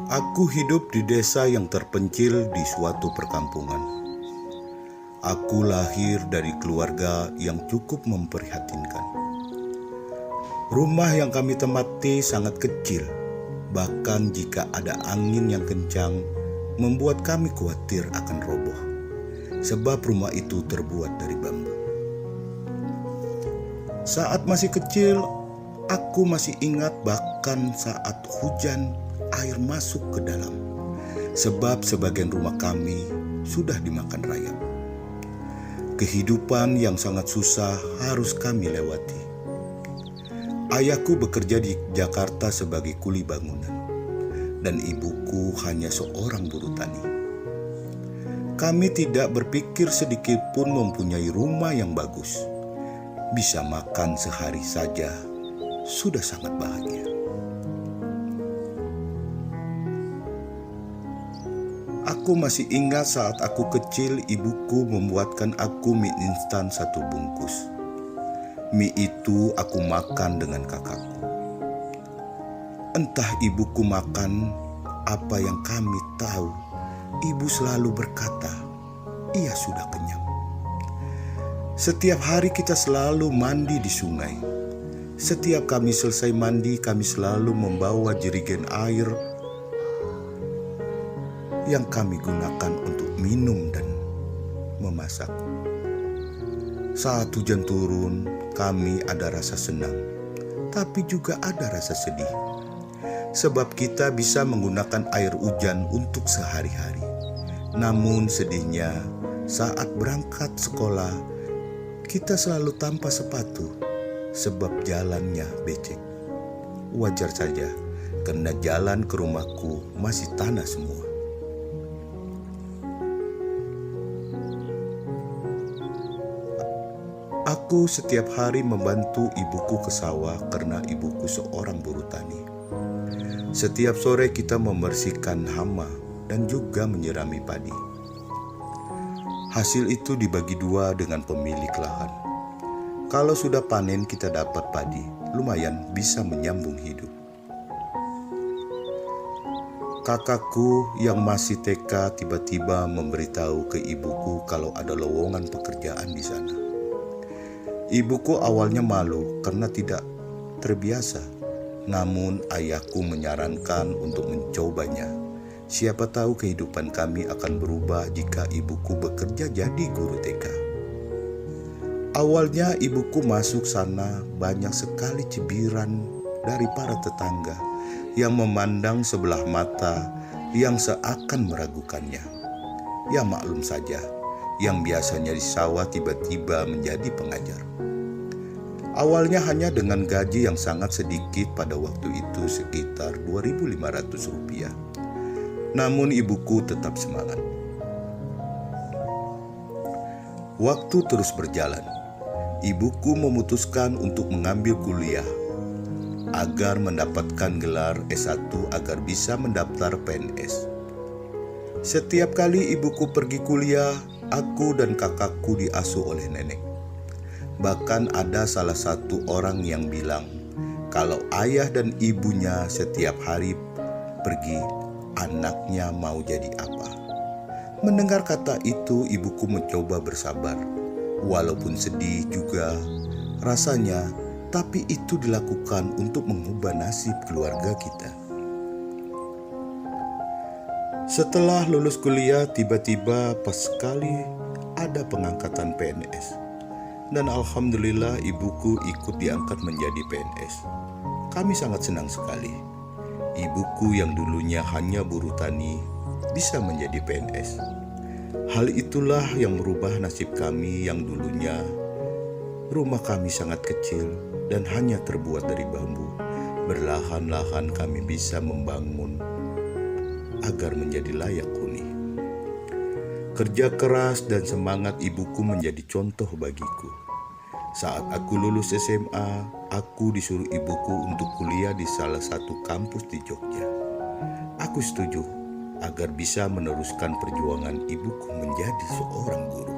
Aku hidup di desa yang terpencil di suatu perkampungan. Aku lahir dari keluarga yang cukup memprihatinkan. Rumah yang kami tempati sangat kecil, bahkan jika ada angin yang kencang, membuat kami khawatir akan roboh, sebab rumah itu terbuat dari bambu. Saat masih kecil, aku masih ingat bahkan saat hujan, air masuk ke dalam, sebab sebagian rumah kami sudah dimakan rayap. Kehidupan yang sangat susah harus kami lewati. Ayahku bekerja di Jakarta sebagai kuli bangunan, dan ibuku hanya seorang buruh tani. Kami tidak berpikir sedikit pun mempunyai rumah yang bagus. Bisa makan sehari saja sudah sangat bahagia. Aku masih ingat saat aku kecil, ibuku membuatkan aku mie instan 1 bungkus. Mie itu aku makan dengan kakakku. Entah ibuku makan apa yang kami tahu, ibu selalu berkata, "Ia sudah kenyang." Setiap hari kita selalu mandi di sungai. Setiap kami selesai mandi, kami selalu membawa jerigen air yang kami gunakan untuk minum dan memasak. Saat hujan turun, kami ada rasa senang, tapi juga ada rasa sedih. Sebab kita bisa menggunakan air hujan untuk sehari-hari. Namun sedihnya, saat berangkat sekolah, kita selalu tanpa sepatu, sebab jalannya becek. Wajar saja, karena jalan ke rumahku masih tanah semua. Aku setiap hari membantu ibuku ke sawah karena ibuku seorang buruh tani. Setiap sore kita membersihkan hama dan juga menyirami padi. Hasil itu dibagi 2 dengan pemilik lahan. Kalau sudah panen kita dapat padi, lumayan bisa menyambung hidup. Kakakku yang masih TK tiba-tiba memberitahu ke ibuku kalau ada lowongan pekerjaan di sana. Ibuku awalnya malu karena tidak terbiasa, namun ayahku menyarankan untuk mencobanya. Siapa tahu kehidupan kami akan berubah jika ibuku bekerja jadi guru TK. Awalnya ibuku masuk sana banyak sekali cibiran dari para tetangga yang memandang sebelah mata yang seakan meragukannya. Ya maklum saja, yang biasanya di sawah tiba-tiba menjadi pengajar. Awalnya hanya dengan gaji yang sangat sedikit pada waktu itu sekitar Rp2.500. Namun ibuku tetap semangat. Waktu terus berjalan. Ibuku memutuskan untuk mengambil kuliah agar mendapatkan gelar S1 agar bisa mendaftar PNS. Setiap kali ibuku pergi kuliah, aku dan kakakku diasuh oleh nenek. Bahkan ada salah satu orang yang bilang kalau ayah dan ibunya setiap hari pergi, anaknya mau jadi apa. Mendengar kata itu, ibuku mencoba bersabar. Walaupun sedih juga rasanya, tapi itu dilakukan untuk mengubah nasib keluarga kita. Setelah lulus kuliah, tiba-tiba pas sekali ada pengangkatan PNS. Dan alhamdulillah ibuku ikut diangkat menjadi PNS. Kami sangat senang sekali. Ibuku yang dulunya hanya buruh tani bisa menjadi PNS. Hal itulah yang merubah nasib kami yang dulunya rumah kami sangat kecil dan hanya terbuat dari bambu. Berlahan-lahan kami bisa membangun agar menjadi layak huni. Kerja keras dan semangat ibuku menjadi contoh bagiku. Saat aku lulus SMA, aku disuruh ibuku untuk kuliah di salah satu kampus di Jogja. Aku setuju agar bisa meneruskan perjuangan ibuku menjadi seorang guru.